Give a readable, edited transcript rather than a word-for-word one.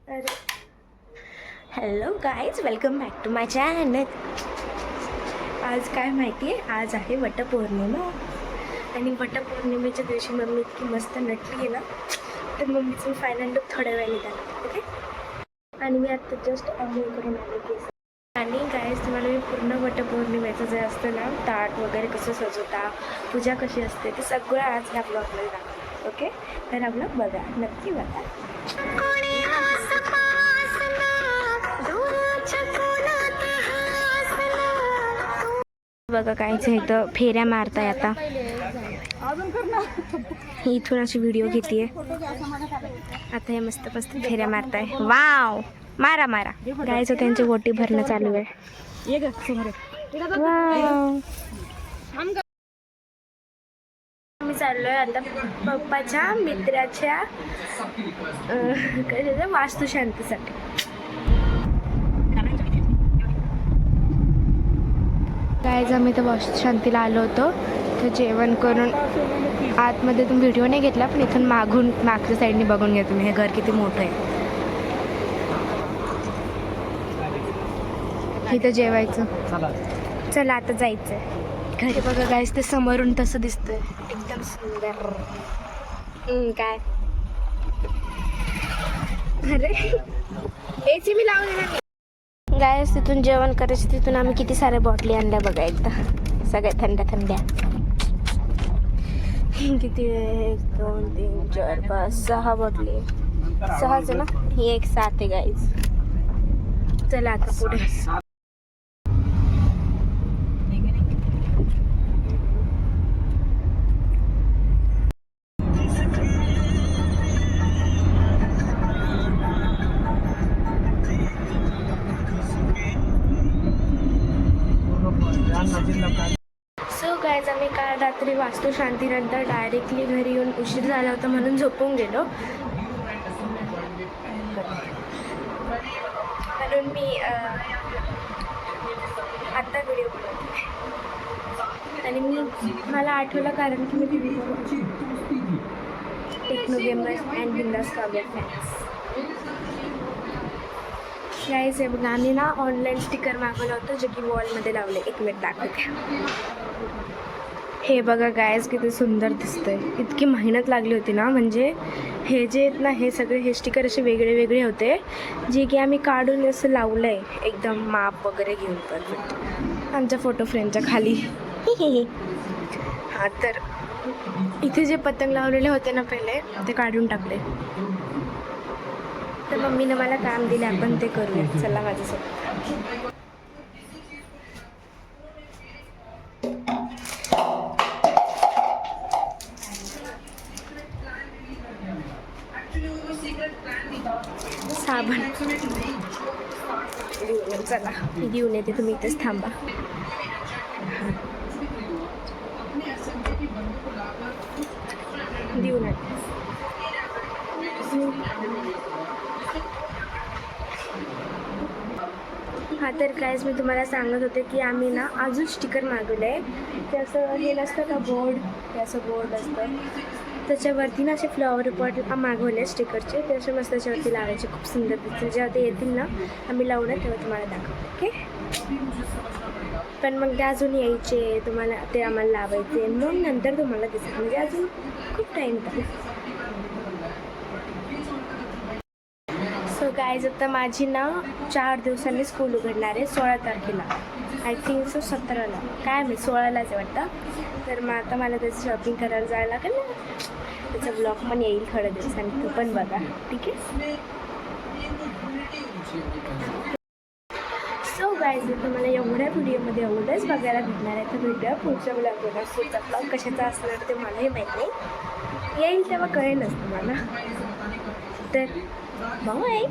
Hello guys, welcome back to my channel. आज काय माहिती आहे, आज आहे वटपौर्णिमा. आणि वटपौर्णिमेच्या दिवशी मम्मी इतकी मस्त नटली आहे ना, तर मम्मीचं फायनल लुक थोड्या वेळाने झालं. ओके. आणि मी आत्ता जस्ट आंघोळ करून आले केस. आणि गाईज, तुम्हाला मी पूर्ण वटपौर्णिमेचं जे असतं ना, ताट वगैरे कसं सजवता, पूजा कशी असते, ते सगळं आज ह्या ब्लॉगमध्ये दाखवते. ओके, तर हा ब्लॉग बघा, नक्की बघा. बघा काहीच इथं फेऱ्या मारताय. आता इथून अशी व्हिडिओ घेते. आता हे मस्त मस्त फेऱ्या मारताय. वाव, मारा मारा. गायचं त्यांची ओटी भरणं चालू आहे. वाव. मी चाललोय आता पप्पाच्या मित्राच्या वास्तुशांतीसाठी. गायज, आम्ही तर वास्तुशांतीला आलो होतो. तर जेवण करून आतमध्ये तुम्ही व्हिडिओ नाही घेतला, पण इथून मागच्या साईडने बघून घ्या तुम्ही. हे घर किती मोठं आहे. इथं जेवायचं. चला आता जायचंय घरी. बघा गायज, ते समोरून तसं दिसतंय, एकदम सुंदर. काय अरे एसी मी लावून गायज, तिथून जेवण करायचं. तिथून आम्ही किती साऱ्या बॉटली आणल्या बघा एकदा, सगळ्या थंड्या थंड्या. किती 1 2 3 4 5 6 बॉटली. 6च ना, ही एक 7 आहे गाईज. चला आता पुढे. सो गायज, आम्ही काल रात्री वास्तुशांतीनंतर डायरेक्टली घरी येऊन उशीर झाला होता म्हणून झोपून गेलो. म्हणून मी आत्ता व्हिडिओ बनवते. आणि मला आठवलं कारण की मी टेक्नो गेमर्स अँड बिंदास काव्य फॅन्स. गाईज, हे बघा, आम्ही ना ऑनलाईन स्टिकर मागवलं होतं, जे की वॉलमध्ये लावले. 1 मिनिट दाखवते. हे बघा गायज, किती सुंदर दिसतंय. इतकी मेहनत लागली होती ना, म्हणजे हे जे आहेत ना, हे सगळे हे स्टिकर असे वेगळे वेगळे होते, जे की आम्ही काढून असं लावलं आहे एकदम माप वगैरे घेऊन परफेक्ट आमच्या फोटो फ्रेमच्या खाली. हां, तर इथे जे पतंग लावलेले होते ना पहिले, ते काढून टाकले. तर मम्मीनं मला काम दिले, आपण ते करूया. चला माझ्यासोबत. साबण चला घेऊन येते, तुम्ही इथेच थांबा. देऊन येते. हा, तर गाईज, मी तुम्हाला सांगत होते की आम्ही ना अजून स्टिकर मागवलं आहे. ते असं हे नसतं का बोर्ड, ते असं बोर्ड असतं, त्याच्यावरती ना असे फ्लॉवर पॉट मागवले स्टिकरचे. ते असे मस्त त्याच्यावरती लावायचे, खूप सुंदर दिसतील. जेव्हा ते येतील ना, आम्ही लावणार तेव्हा तुम्हाला दाखवतो. ओके. पण मग ते अजून यायचे, तुम्हाला ते आम्हाला लावायचे, मग नंतर तुम्हाला दिसेल. म्हणजे अजून खूप टाईम तर. सो गाईज, आता माझी ना 4 दिवसांनी स्कूल उघडणार आहे. 16 तारखेला, आय थिंक सो 17ला, काय मी 16लाच आहे वाटतं. तर मग आता मला त्याचं शॉपिंग करायला जायला लागेल ना. त्याचा ब्लॉग पण येईल थोड्या दिवसांनी, तो पण बघा. ठीक आहे. सो गाईज, तुम्हाला एवढ्या व्हिडिओमध्ये एवढंच बघायला भेटणार आहे. तर भेटूया पुढच्या ब्लॉगमध्ये. पुढचा ब्लॉग कशाचा असणार ते मलाही माहीत नाही, येईल तेव्हा कळेलच तुम्हाला. तर बाय.